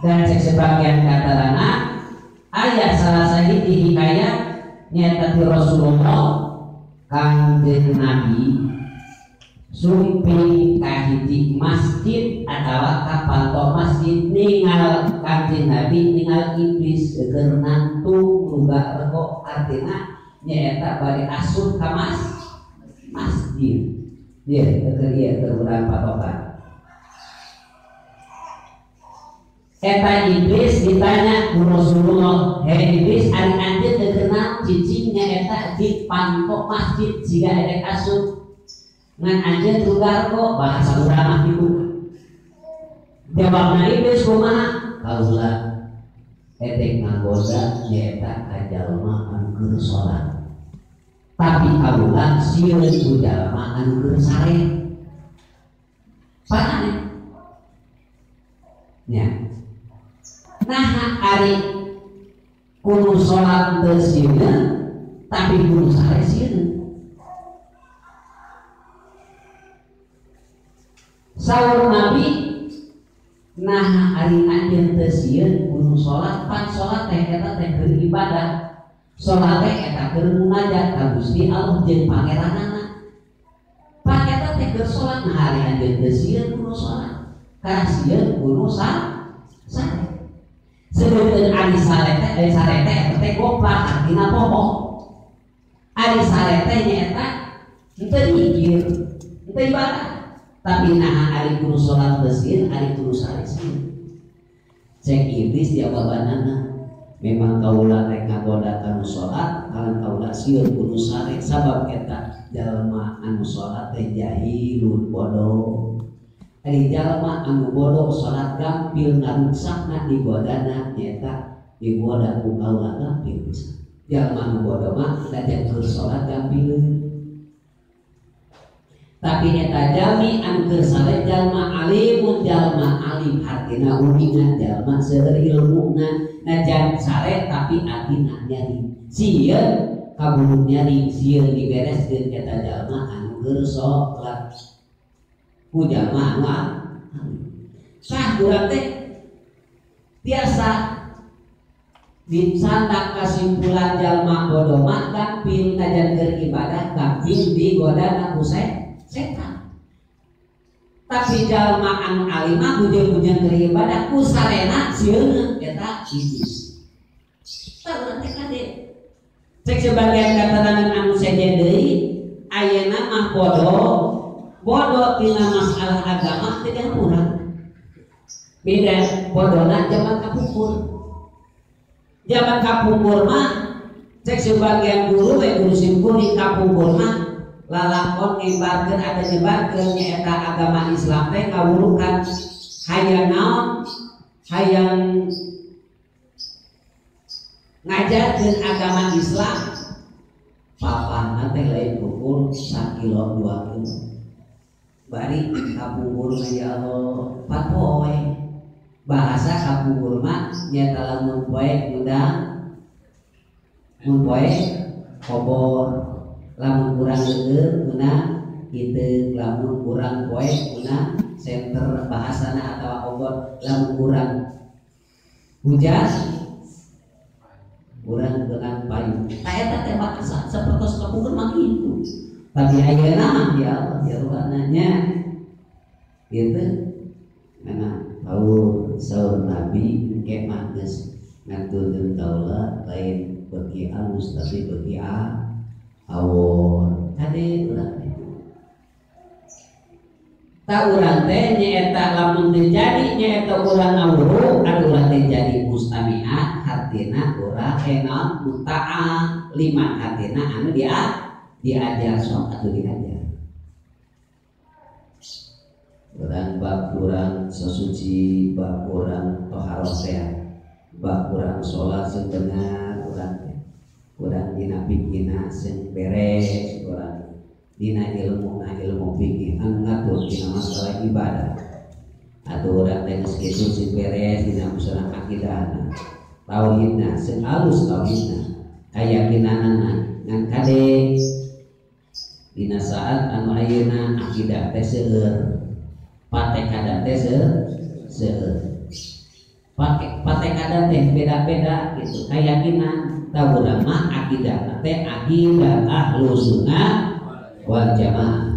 Dan sebagian katarana ayat salah sahiji hikayat nyata ti Rasulullah kanjeng Nabi sumpi kahiji masjid atau kapanto masjid ningal kanjeng Nabi ningal iblis keur nantung luga rego artina nyaeta bari asup ka masjid dia keur ieu keur urang patokan. Eta iblis ditanya ku Rasulullah, "Hei iblis, ari anjeun teu kenal cicingnya eta di pantok masjid siga edek asup ngan anjeun lugar kok bahasa urang mah kitu." Jawabna iblis kumaha? "Kaula edek ngagoda nyaeta ka jalma anu keur salat. Tapi kaula sieun ku jalma anu keur sare." Panane? Nya nah ari kudu sholat teu sieun tapi kudu sare sieun. Saur Nabi nah ari anjeun teu sieun kudu sholat pan sholat teh eta teh keur ibadah. Sholat teh eta keur munajat ka Gusti Allah jeung pangeranana. Pan eta teh keur sholat nah ari anjeun teu sieun kudu sholat. Ka sieun kudu sare. Sedangkan ari sarete teh goblok artina bohong. Ari sarete nyaeta henteu mikir, henteu ibadah. Tapi nah ari kudu salat beusieun, ari kudu sare sieun. Cek iblis jawabanana, memang kaula rek ngagoda kana salat, kalan kaula sieun kudu sare sabab eta jalma anu salat teh jahilun bodoh. Ari jalma anu bodoh salat gampil ngaruksakna digodana nyaeta digoda ku kaula gampil bisa. Jalma anu bodoh mah lajeng keur salat gampil. Tapi eta jalmi anu keur sare jalma alimun jalma alim artina uningan jalma seueur ilmuna najan sare tapi atina nyari. Sieun kabulung nyari sieun dibereskeun eta jalma anu keur salat. Jalma anu sah urang teh biasa disandak kasimpulan jalma bodoh mah gampil najan keur ibadah gampil digoda ku setan. Tapi jalma anu alim mah bujang-bujang keur ibadah ku sarena sieun eta iblis. Tah urang teh kade cek sebagian keterangan anu seje deui ayeuna mah bodoh tina masalah agama tidak kurang. Beda bodohna zaman kapungkur. Zaman kapungkur mah cek sebagian guru guru simpul di kapungkur mah lalakon nyebarkeun ada nyebarkeun nyaeta agama Islam teh kawulukan hayang naon hayang ngajarkeun agama Islam papanna teh lain ukur 1 kilo 2 kilo. Bari kapungkur ya Allah patoy bahasa kapungkur mah nyata lamun poe ngundang mun poe kobor lamun kurang leueur meunang kitu lamun kurang poe meunang center bahasana atawa kobor lamun kurang hujan kurang dengan payung ta eta teh bahasa sapertos kapungkur mah kitu. Tapi ayeuna mah ya Allah ya ruhananya gitu mana tahu saur Nabi engke mah geus ngaturkeun kaula lain beuki alus tapi beuki awon kade urang teh. Ta urang teh nyaeta lamun teu jadi nyaeta urang ngawuruh anu urang teh jadi mustami'ah hartina urang enon muta'ah liman hartina anu diajar sok atau diajar. Urang bab urang sesuci, bab urang toharoh teh, bab urang salat sing bener, urang dina pikirna sing beres, urang dina ilmu fikih anu ngatur dina masalah ibadah. Atuh urang teh geus kitu sing beres dina masalah akidahna, tauhidna sing alus tauhidna, kayakinanna ngan kade dina saat anu ayeuna akidah teh seueur, patekada teh seueur. pakai kadang teh beda-beda gitu keyakinan tahu nama akidah teh akidah ahlus sunnah wal jamaah